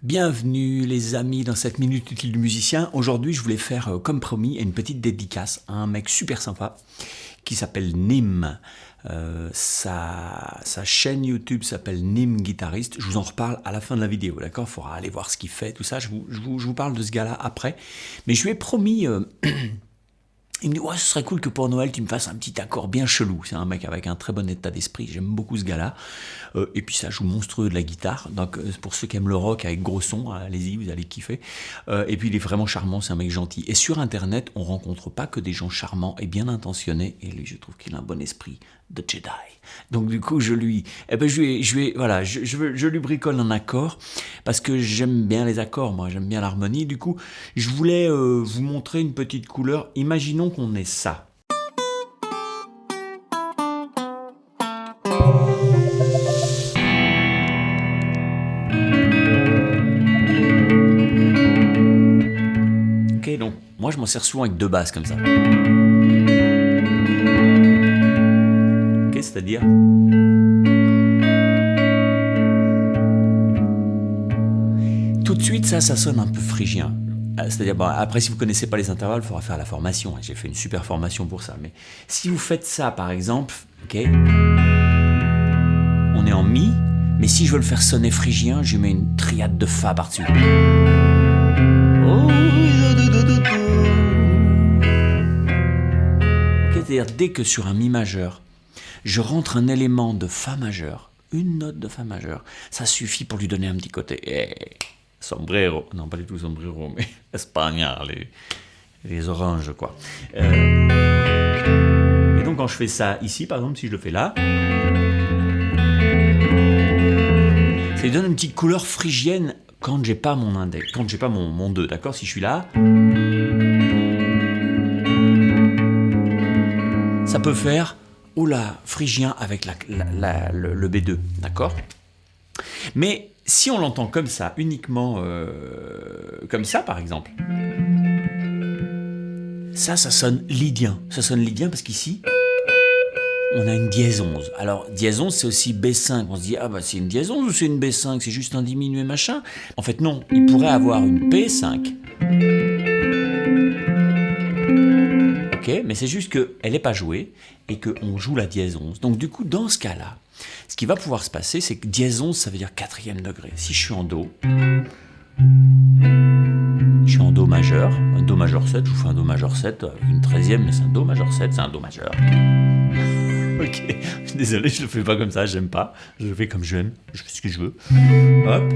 Bienvenue les amis dans cette minute utile du musicien. Aujourd'hui je voulais faire comme promis une petite dédicace à un mec super sympa qui s'appelle Nim. Sa chaîne YouTube s'appelle Nim Guitariste. Je vous en reparle à la fin de la vidéo, d'accord? Il faudra aller voir ce qu'il fait, tout ça. Je vous parle de ce gars-là après. Mais je lui ai promis... il me dit, ouais, ce serait cool que pour Noël, tu me fasses un petit accord bien chelou. C'est un mec avec un très bon état d'esprit. J'aime beaucoup ce gars-là. Et puis, ça joue monstrueux de la guitare. Donc, pour ceux qui aiment le rock avec gros son, allez-y, vous allez kiffer. Et puis, il est vraiment charmant. C'est un mec gentil. Et sur Internet, on rencontre pas que des gens charmants et bien intentionnés. Et lui, je trouve qu'il a un bon esprit de Jedi. Donc, du coup, je lui bricole un accord parce que j'aime bien les accords. Moi, j'aime bien l'harmonie. Du coup, je voulais vous montrer une petite couleur. Imaginons qu'on ait ça. Ok, donc moi je m'en sers souvent avec deux basses comme ça. Ok, c'est-à-dire tout de suite ça sonne un peu phrygien. C'est-à-dire, bon, après, si vous ne connaissez pas les intervalles, il faudra faire la formation. J'ai fait une super formation pour ça. Mais si vous faites ça, par exemple, ok, on est en mi, mais si je veux le faire sonner phrygien, je mets une triade de fa par-dessus. Okay, c'est-à-dire, dès que sur un mi majeur, je rentre un élément de fa majeur, une note de fa majeur, ça suffit pour lui donner un petit côté... sombrero, non pas du tout sombrero, mais espagnol, les oranges quoi. Et donc quand je fais ça ici, par exemple, si je le fais là, ça lui donne une petite couleur phrygienne quand j'ai pas mon index, quand j'ai pas mon 2, d'accord? Si je suis là, ça peut faire oula, phrygien avec le B2, d'accord? Mais si on l'entend comme ça, uniquement comme ça par exemple, ça sonne lydien. Ça sonne lydien parce qu'ici, on a une dièse 11. Alors, dièse 11, c'est aussi B5. On se dit, ah bah c'est une dièse 11 ou c'est une B5? C'est juste un diminué machin? En fait, non. Il pourrait avoir une P5. Ok, mais c'est juste qu'elle n'est pas jouée et qu'on joue la dièse 11. Donc du coup, dans ce cas-là, ce qui va pouvoir se passer, c'est que dièse 11, ça veut dire 4e degré. Si je suis en Do, je suis en Do majeur, un Do majeur 7, je vous fais un Do majeur 7, une 13e, mais c'est un Do majeur 7, c'est un Do majeur. Ok, je suis désolé, je le fais pas comme ça, j'aime pas. Je le fais comme j'aime, je fais ce que je veux. Hop.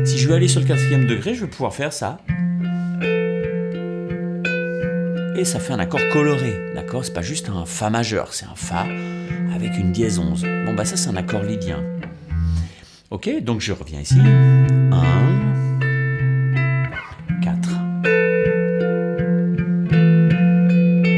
Si je veux aller sur le 4e degré, je vais pouvoir faire ça. Et ça fait un accord coloré, d'accord? C'est pas juste un Fa majeur, c'est un Fa avec une dièse 11. Bon bah ça c'est un accord lydien. Ok, donc je reviens ici. 1, 4.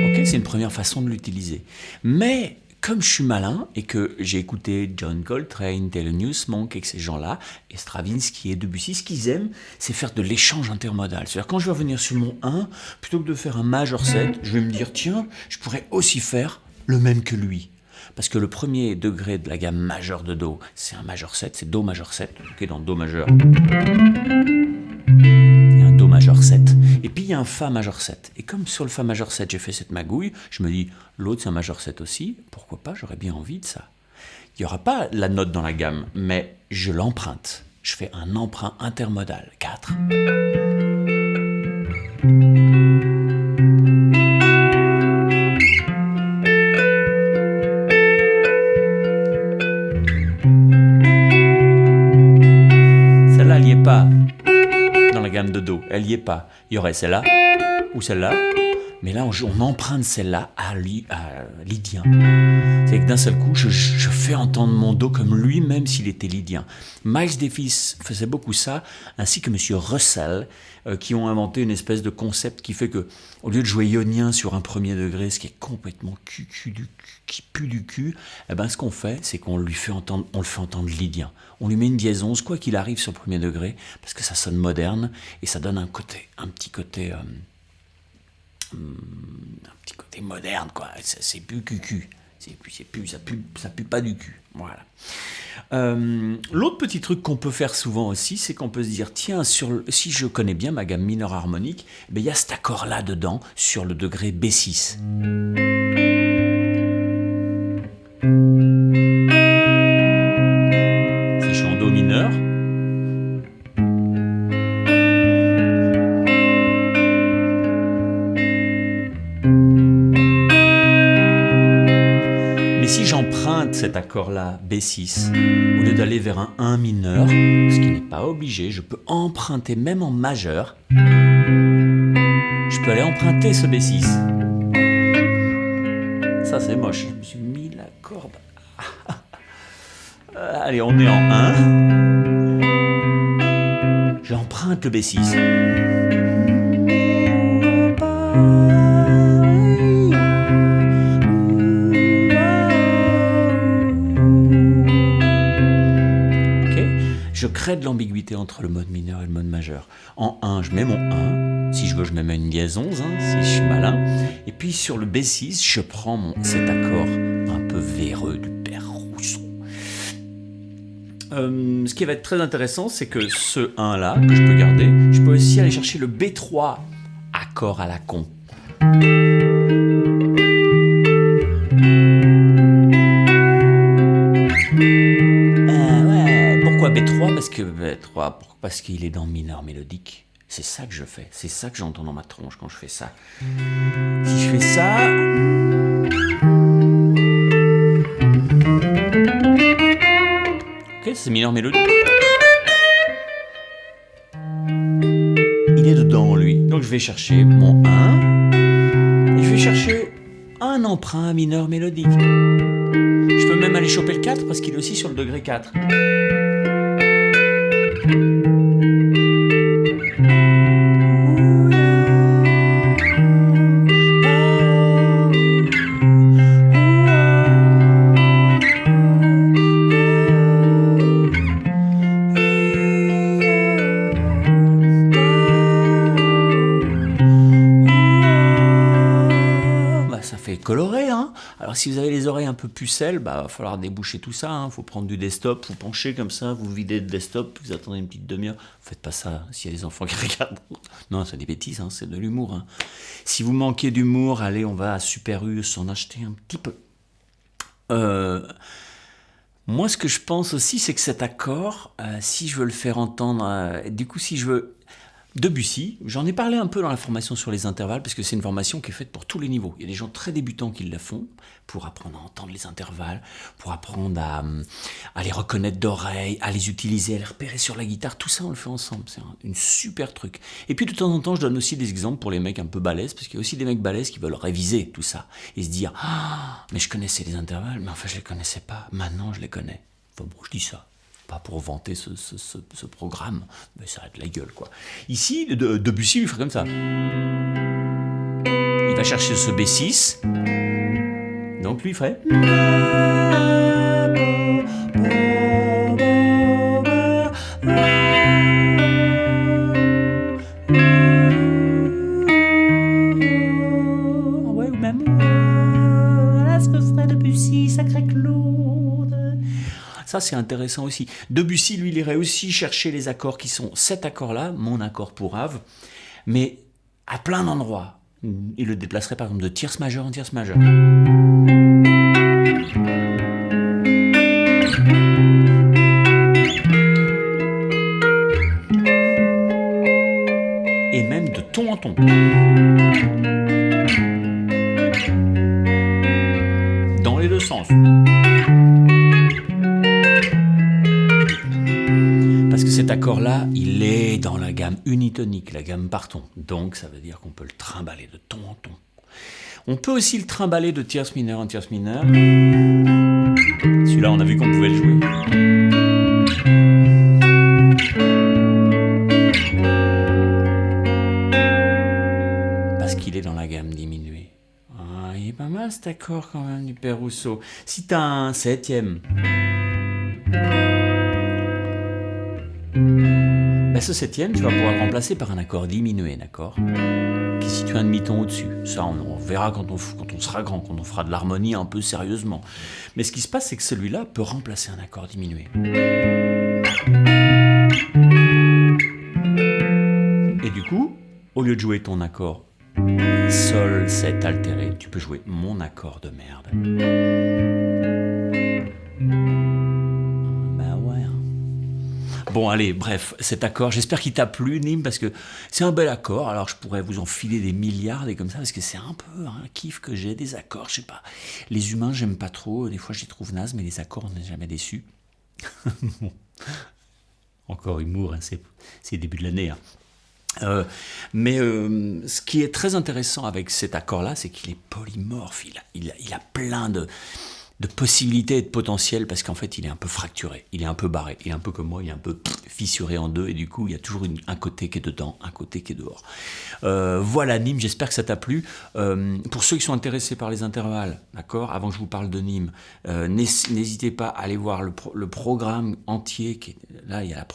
Ok, c'est une première façon de l'utiliser. Mais comme je suis malin et que j'ai écouté John Coltrane, Thelonious Monk et ces gens-là, et Stravinsky et Debussy, ce qu'ils aiment, c'est faire de l'échange intermodal. C'est-à-dire quand je vais revenir sur mon 1, plutôt que de faire un majeur 7, je vais me dire, tiens, je pourrais aussi faire le même que lui. Parce que le premier degré de la gamme majeure de Do, c'est un majeur 7, c'est Do majeur 7, ok, dans Do majeur. Il y a un Do majeur 7, et puis il y a un Fa majeur 7. Et comme sur le Fa majeur 7, j'ai fait cette magouille, je me dis, l'autre c'est un majeur 7 aussi, pourquoi pas, j'aurais bien envie de ça. Il n'y aura pas la note dans la gamme, mais je l'emprunte. Je fais un emprunt intermodal, 4. Celle-là, elle n'y est pas dans la gamme de Do, elle n'y est pas. Il y aurait celle-là ou celle-là, mais là on emprunte celle-là à lydien. C'est que d'un seul coup, je fais entendre mon Do comme lui, même s'il était lydien. Miles Davis faisait beaucoup ça, ainsi que Monsieur Russell, qui ont inventé une espèce de concept qui fait que, au lieu de jouer ionien sur un premier degré, ce qui est complètement qui pue du cul, eh ben, ce qu'on fait, c'est qu'on le fait entendre lydien. On lui met une dièse 11, quoi qu'il arrive sur le premier degré, parce que ça sonne moderne, et ça donne un petit côté moderne, quoi. C'est plus cucu. Ça pue pas du cul. Voilà. L'autre petit truc qu'on peut faire souvent aussi, c'est qu'on peut se dire, tiens, si je connais bien ma gamme mineure harmonique, il y a cet accord-là dedans, sur le degré B6. Si je suis en Do mineur, si j'emprunte cet accord-là, B6, au lieu d'aller vers un 1 mineur, ce qui n'est pas obligé, je peux emprunter même en majeur, je peux aller emprunter ce B6. Ça c'est moche, je me suis mis la corde. Allez, on est en 1. J'emprunte le B6. Je crée de l'ambiguïté entre le mode mineur et le mode majeur. En 1, je mets mon 1. Si je veux, je mets une dièse 11, si je suis malin. Et puis sur le B6, je prends cet accord un peu véreux du père Rousseau. Ce qui va être très intéressant, c'est que ce 1-là, que je peux garder, je peux aussi aller chercher le B3, accord à la con. B3 parce qu'il est dans mineur mélodique. C'est ça que je fais. C'est ça que j'entends dans ma tronche quand je fais ça. Si je fais ça... Ok, c'est mineur mélodique. Il est dedans, lui. Donc je vais chercher mon 1. Et je vais chercher un emprunt mineur mélodique. Je peux même aller choper le 4 parce qu'il est aussi sur le degré 4. Coloré, hein. Alors si vous avez les oreilles un peu pucelles, va falloir déboucher tout ça, faut prendre du desktop, vous penchez comme ça, vous videz le desktop, vous attendez une petite demi-heure. Faites pas ça s'il y a des enfants qui regardent. Non, c'est des bêtises, c'est de l'humour. Si vous manquez d'humour, allez, on va à Super U s'en acheter un petit peu. Moi, ce que je pense aussi, c'est que cet accord, si je veux le faire entendre, du coup, si je veux... Debussy, j'en ai parlé un peu dans la formation sur les intervalles, parce que c'est une formation qui est faite pour tous les niveaux. Il y a des gens très débutants qui la font, pour apprendre à entendre les intervalles, pour apprendre à les reconnaître d'oreille, à les utiliser, à les repérer sur la guitare. Tout ça, on le fait ensemble. C'est une super truc. Et puis, de temps en temps, je donne aussi des exemples pour les mecs un peu balèzes, parce qu'il y a aussi des mecs balèzes qui veulent réviser tout ça, et se dire « Ah, mais je connaissais les intervalles, mais enfin, je les connaissais pas. Maintenant, je les connais. » Enfin bon, je dis ça. Pas pour vanter ce programme, mais ça a de la gueule, quoi. Ici, Debussy lui ferait comme ça. Il va chercher ce B6, donc lui il ferait... Ouais, ou même... Est-ce que ce serait Debussy, sacré Claude? Ça, c'est intéressant aussi. Debussy, lui, il irait aussi chercher les accords qui sont cet accord-là, mon accord pour Ave, mais à plein d'endroits. Il le déplacerait par exemple de tierce majeure en tierce majeure. Et même de ton en ton. Dans les deux sens. Cet accord-là, il est dans la gamme unitonique, la gamme par ton. Donc, ça veut dire qu'on peut le trimballer de ton en ton. On peut aussi le trimballer de tierce mineure en tierce mineure. Celui-là, on a vu qu'on pouvait le jouer. Parce qu'il est dans la gamme diminuée. Ah, il est pas mal cet accord quand même du père Rousseau. Si tu as un septième... ce septième, tu vas pouvoir le remplacer par un accord diminué, d'accord ? qui est situé un demi-ton au-dessus. Ça, on verra quand on sera grand, quand on fera de l'harmonie un peu sérieusement. Mais ce qui se passe, c'est que celui-là peut remplacer un accord diminué. Et du coup, au lieu de jouer ton accord Sol 7 altéré, tu peux jouer mon accord de merde. Bah ouais. Bon, allez, bref, cet accord, j'espère qu'il t'a plu, Nîmes, parce que c'est un bel accord. Alors, je pourrais vous en filer des milliards et comme ça, parce que c'est un peu un kiff que j'ai des accords. Je sais pas. Les humains, j'aime pas trop. Des fois, je les trouve nazes, mais les accords, on n'est jamais déçus. Bon. Encore humour, hein, c'est le début de l'année. Hein. Mais ce qui est très intéressant avec cet accord-là, c'est qu'il est polymorphe. Il a plein de possibilités et de potentiel parce qu'en fait, il est un peu fracturé, il est un peu barré, il est un peu comme moi, il est un peu fissuré en deux et du coup, il y a toujours un côté qui est dedans, un côté qui est dehors. Voilà Nîmes, j'espère que ça t'a plu. Pour ceux qui sont intéressés par les intervalles, d'accord, avant que je vous parle de Nîmes, n'hésitez pas à aller voir le programme entier. Là, il y a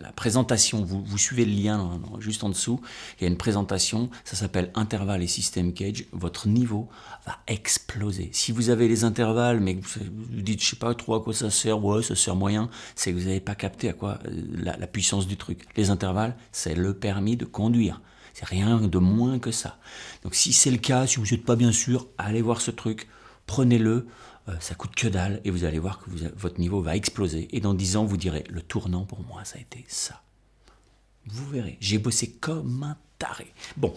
la présentation, vous suivez le lien juste en dessous, il y a une présentation, ça s'appelle Intervalle et System Cage, votre niveau va exploser. Si vous avez les intervalles, mais que vous dites, je sais pas trop à quoi ça sert, ouais, ça sert moyen, c'est que vous n'avez pas capté à quoi la puissance du truc. Les intervalles, c'est le permis de conduire. C'est rien de moins que ça. Donc si c'est le cas, si vous n'êtes pas bien sûr, allez voir ce truc, prenez-le, ça coûte que dalle, et vous allez voir que votre niveau va exploser. Et dans 10 ans, vous direz, le tournant pour moi, ça a été ça. Vous verrez, j'ai bossé comme un taré. Bon,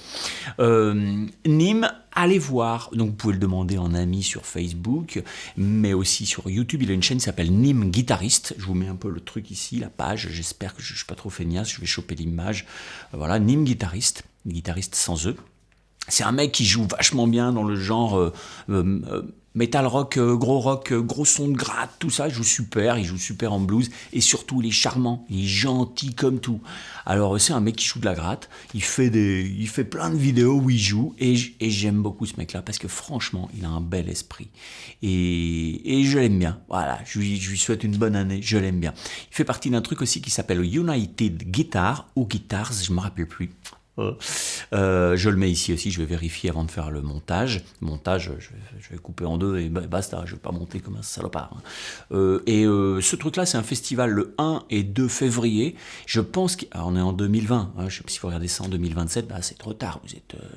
Nîmes, allez voir, donc vous pouvez le demander en ami sur Facebook, mais aussi sur YouTube, il a une chaîne qui s'appelle Nîmes Guitariste, je vous mets un peu le truc ici, la page, j'espère que je ne suis pas trop feignasse, je vais choper l'image, voilà, Nîmes Guitariste, guitariste sans E. C'est un mec qui joue vachement bien dans le genre metal rock, gros son de gratte, tout ça, il joue super en blues, et surtout il est charmant, il est gentil comme tout. Alors c'est un mec qui joue de la gratte, il fait plein de vidéos où il joue, et j'aime beaucoup ce mec-là, parce que franchement, il a un bel esprit, et je l'aime bien, voilà, je lui souhaite une bonne année, je l'aime bien. Il fait partie d'un truc aussi qui s'appelle United Guitar, ou Guitars, je me rappelle plus. Je le mets ici aussi, je vais vérifier avant de faire le montage. Je vais couper en deux et basta, je vais pas monter comme un salopard. Ce truc-là, c'est un festival le 1 et 2 février. Je pense qu'on est en 2020, hein, je sais pas si vous regardez ça en 2027, bah, c'est trop tard,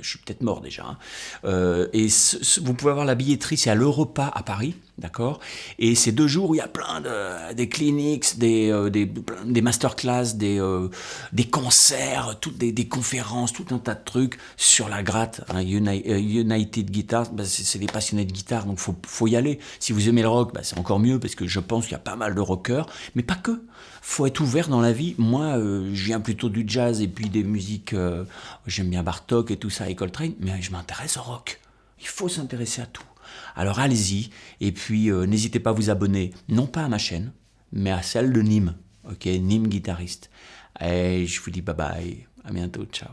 je suis peut-être mort déjà. Hein. Vous pouvez avoir la billetterie, c'est à l'Europa à Paris. D'accord. Et c'est 2 jours où il y a plein des clinics, des masterclass, des concerts, des conférences, tout un tas de trucs sur la gratte. Hein, United Guitar, bah, c'est des passionnés de guitare, donc faut y aller. Si vous aimez le rock, bah, c'est encore mieux parce que je pense qu'il y a pas mal de rockers, mais pas que. Faut être ouvert dans la vie. Moi, je viens plutôt du jazz et puis des musiques. J'aime bien Bartok et tout ça, et Coltrane, mais je m'intéresse au rock. Il faut s'intéresser à tout. Alors allez-y, et puis n'hésitez pas à vous abonner, non pas à ma chaîne, mais à celle de Nîmes, ok, Nîmes Guitariste. Et je vous dis bye bye, à bientôt, ciao.